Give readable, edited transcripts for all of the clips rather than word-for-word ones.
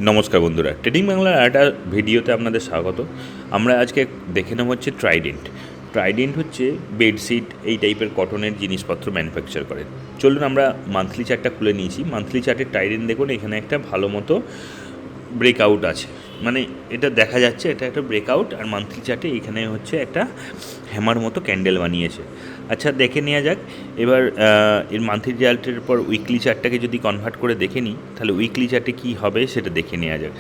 নমস্কার বন্ধুরা, ট্রেডিং বাংলার একটা ভিডিওতে আপনাদের স্বাগত। আমরা আজকে দেখে নেব হচ্ছে ট্রাইডেন্ট হচ্ছে বেডশিট এই টাইপের কটনের জিনিসপত্র ম্যানুফ্যাকচার করে। চলুন আমরা মান্থলি চার্টটা খুলে নিয়েছি। মান্থলি চার্টে ট্রাইডেন্ট দেখুন, এখানে একটা ভালো মতো ব্রেকআউট আছে, মানে এটা দেখা যাচ্ছে এটা একটা ব্রেকআউট। আর মান্থলি চার্টে এখানে হচ্ছে একটা হ্যামার মতো ক্যান্ডেল বানিয়েছে। আচ্ছা, দেখে নেওয়া যাক এবার এর মান্থলি চার্টের পর উইকলি চার্টটাকে যদি কনভার্ট করে দেখে নিই, তাহলে উইকলি চার্টে কী হবে সেটা দেখে নেওয়া যাক।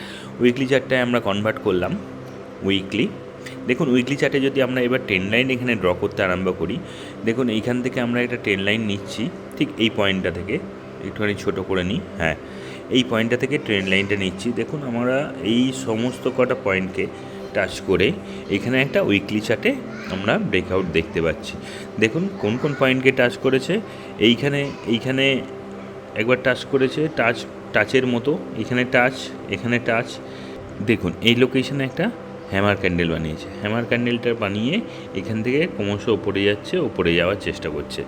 উইকলি চার্টটায় আমরা কনভার্ট করলাম উইকলি। দেখুন উইকলি চার্টে যদি আমরা এবার ট্রেন্ড লাইন এখানে ড্র করতে আরম্ভ করি, দেখুন এইখান থেকে আমরা একটা ট্রেন্ড লাইন নিচ্ছি, ঠিক এই পয়েন্টটা থেকে একটুখানি ছোটো করে নিই। হ্যাঁ, এই পয়েন্টটা থেকে ট্রেন্ড লাইনটা নিচ্ছি। দেখুন আমরা এই সমস্ত কটা পয়েন্টকে টাচ করে এখানে একটা উইকলি চার্টে আমরা ব্রেকআউট দেখতে পাচ্ছি। দেখুন কোন কোন পয়েন্টকে টাচ করেছে। এইখানে একবার টাচ করেছে, টাচের মতো এখানে টাচ। দেখুন এই লোকেশনে একটা হ্যামার ক্যান্ডেল বানিয়েছে। হ্যামার ক্যান্ডেলটা বানিয়ে এখান থেকে ক্রমশ ওপরে যাওয়ার চেষ্টা করছে।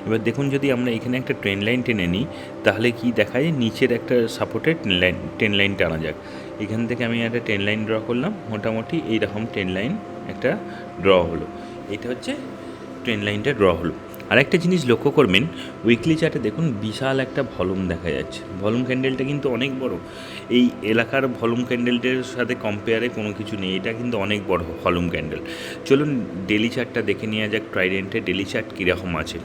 এবার দেখুন যদি আমরা এখানে একটা ট্রেন লাইন টেনে নিই, তাহলে কি দেখা যায়, নিচের একটা সাপোর্টের ট্রেন লাইন টানা যাক। এখান থেকে আমি একটা ট্রেন লাইন ড্র করলাম, মোটামুটি এইরকম ট্রেন লাইন একটা ড্র হলো। এটা হচ্ছে ট্রেন লাইনটা ড্র হলো। আরেকটা জিনিস লক্ষ্য করবেন, উইকলি চার্টে দেখুন বিশাল একটা ভলিউম দেখা যাচ্ছে। ভলিউম ক্যান্ডেলটা কিন্তু অনেক বড়। এই এলাকার ভলিউম ক্যান্ডেলটার সাথে কম্পেয়ারে কোনো কিছু নেই, এটা কিন্তু অনেক বড় ভলিউম ক্যান্ডেল। চলুন ডেলি চার্টটা দেখে নেওয়া যাক, ট্রাইডেন্টের ডেলি চার্ট কীরকম আছে।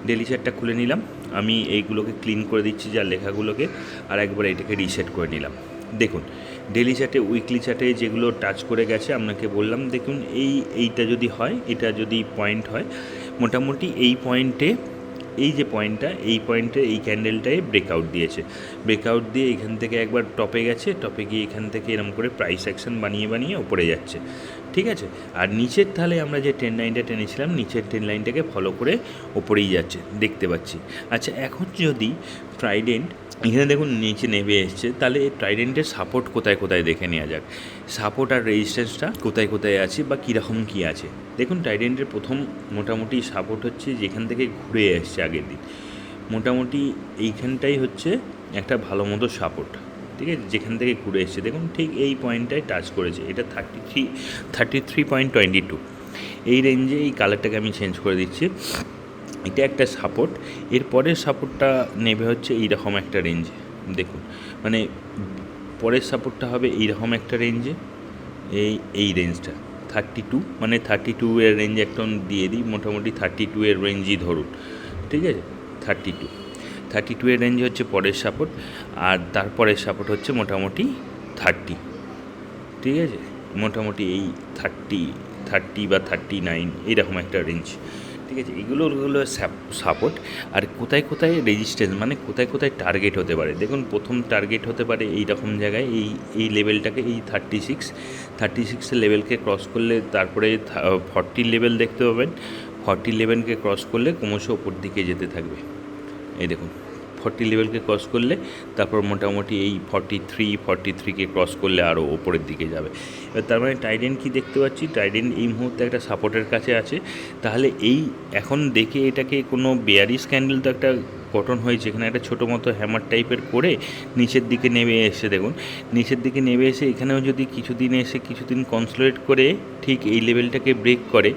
ডেলি চার্টটা খুলে নিলাম, আমি এইগুলোকে ক্লিন করে দিচ্ছি যা লেখাগুলোকে, আর একবার এটাকে রিসেট করে নিলাম। দেখুন ডেলি চার্টে উইকলি চার্টে যেগুলো টাচ করে গেছে আপনাকে বললাম, দেখুন এইটা যদি হয়, এটা যদি পয়েন্ট হয়, মোটামুটি এই পয়েন্টে এই যে পয়েন্টটা, এই পয়েন্টে এই ক্যান্ডেলটায় ব্রেকআউট দিয়ে এখান থেকে একবার টপে গেছে, টপে গিয়ে এখান থেকে এরকম করে প্রাইস অ্যাকশন বানিয়ে ওপরে যাচ্ছে, ঠিক আছে। আর নিচের তাহলে আমরা যে ট্রেন লাইনটা টেনেছিলাম, নিচের ট্রেন লাইনটাকে ফলো করে ওপরেই যাচ্ছে দেখতে পাচ্ছি। আচ্ছা, এখন যদি ট্রাইডেন্ট এখানে দেখুন নিচে নেমে এসছে, তাহলে এই ট্রাইডেন্টের সাপোর্ট কোথায় কোথায় দেখে নেওয়া যাক। সাপোর্ট আর রেজিস্ট্যান্সটা কোথায় কোথায় আছে বা কীরকম কী আছে। দেখুন ট্রাইডেন্টের প্রথম মোটামুটি সাপোর্ট হচ্ছে যেখান থেকে ঘুরে এসছে আগের দিন, মোটামুটি এইখানটাই হচ্ছে একটা ভালো মতো সাপোর্ট, ঠিক আছে, যেখান থেকে ঘুরে এসছে। দেখুন ঠিক এই পয়েন্টটায় টাচ করেছে, এটা 33.22 এই রেঞ্জে। এই কালারটাকে আমি চেঞ্জ করে দিচ্ছি, এটা একটা সাপোর্ট। এর পরের সাপোর্টটা নেবে হচ্ছে এইরকম একটা রেঞ্জে। দেখুন মানে পরের সাপোর্টটা হবে এইরকম একটা রেঞ্জে, এই রেঞ্জটা 32, মানে 32 এর রেঞ্জ একটা দিয়ে দিই, মোটামুটি 32 এর রেঞ্জই ধরুন, ঠিক আছে। 32 এর রেঞ্জ হচ্ছে পরের সাপোর্ট, আর তারপরের সাপোর্ট হচ্ছে মোটামুটি 30, ঠিক আছে, মোটামুটি এই 30 বা 39 এইরকম একটা রেঞ্জ, ঠিক আছে। এগুলো হলো সাপোর্ট। আর কোথায় কোথায় রেজিস্ট্যান্স, মানে কোথায় কোথায় টার্গেট হতে পারে। দেখুন প্রথম টার্গেট হতে পারে এই রকম জায়গায়, এই লেভেলটাকে, এই 36 লেভেলকে ক্রস করলে তারপরে 40 লেভেল দেখতে পাবেন। 40 লেভেলকে ক্রস করলে ক্রমশ ওপর দিকে যেতে থাকবে। এই দেখুন 40 লেভেলকে ক্রস করলে তারপর মোটামুটি এই 43কে ক্রস করলে আরও ওপরের দিকে যাবে। এবার তার মানে ট্রাইডেন্ট কী দেখতে পাচ্ছি, ট্রাইডেন্ট এই মুহূর্তে একটা সাপোর্টের কাছে আছে। তাহলে এই এখন দেখে এটাকে কোনো বেয়ারিশ ক্যান্ডেল তো একটা গঠন হয়েছে, এখানে একটা ছোটো মতো হ্যামার টাইপের করে নিচের দিকে নেমে এসে, দেখুন নিচের দিকে নেমে এসে এখানেও যদি কিছুদিন কনসোলিডেট করে ঠিক এই লেভেলটাকে ব্রেক করে,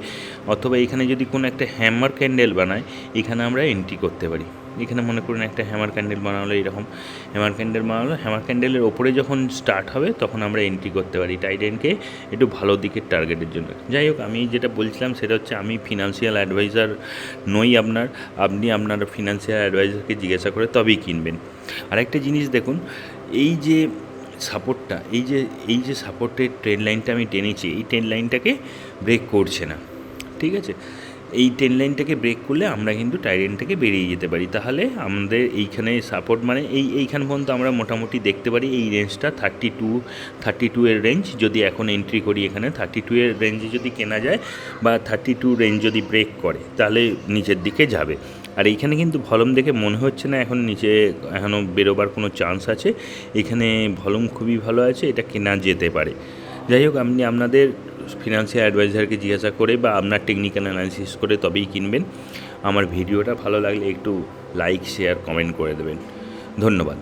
অথবা এখানে যদি কোনো একটা হ্যামার ক্যান্ডেল বানায়, এখানে আমরা এন্ট্রি করতে পারি। এখানে মনে করুন একটা হ্যামার ক্যান্ডেল বানালো, এরকম হ্যামার ক্যান্ডেলের ওপরে যখন স্টার্ট হবে তখন আমরা এন্ট্রি করতে পারি ট্রাইডেন্টকে একটু ভালো দিকের টার্গেটের জন্য। যাই হোক, আমি যেটা বলছিলাম সেটা হচ্ছে আমি ফিনান্সিয়াল অ্যাডভাইজার নই আপনি আপনার ফিনান্সিয়াল অ্যাডভাইজারকে জিজ্ঞাসা করে তবেই কিনবেন। আরেকটা জিনিস দেখুন, এই যে সাপোর্টটা, এই যে সাপোর্টের ট্রেন লাইনটা আমি টেনেছি, এই ট্রেন লাইনটাকে ব্রেক করছে না, ঠিক আছে। এই ট্রেন লাইনটাকে ব্রেক করলে আমরা কিন্তু ট্রাইডেন্ট থেকে বেরিয়ে যেতে পারি। তাহলে আমাদের এইখানে সাপোর্ট মানে এইখান পর্যন্ত আমরা মোটামুটি দেখতে পারি। এই রেঞ্জটা 32 এর রেঞ্জ, যদি এখন এন্ট্রি করি এখানে 32 এর রেঞ্জে যদি কেনা যায় বা 32 রেঞ্জ যদি ব্রেক করে, তাহলে নিচের দিকে যাবে। আর এইখানে কিন্তু ভলিউম দেখে মনে হচ্ছে না এখন নিচে এখনও বেরোবার কোনো চান্স আছে। এখানে ভলিউম খুবই ভালো আছে, এটা কেনা যেতে পারে। যাই হোক, আপনি আপনাদের ফিনান্সিয়াল অ্যাডভাইজারকে জিজ্ঞাসা করে বা আপনার টেকনিক্যাল অ্যানালিসিস করে তবেই কিনবেন। আমার ভিডিওটা ভালো লাগলে একটু লাইক, শেয়ার, কমেন্ট করে দেবেন। ধন্যবাদ।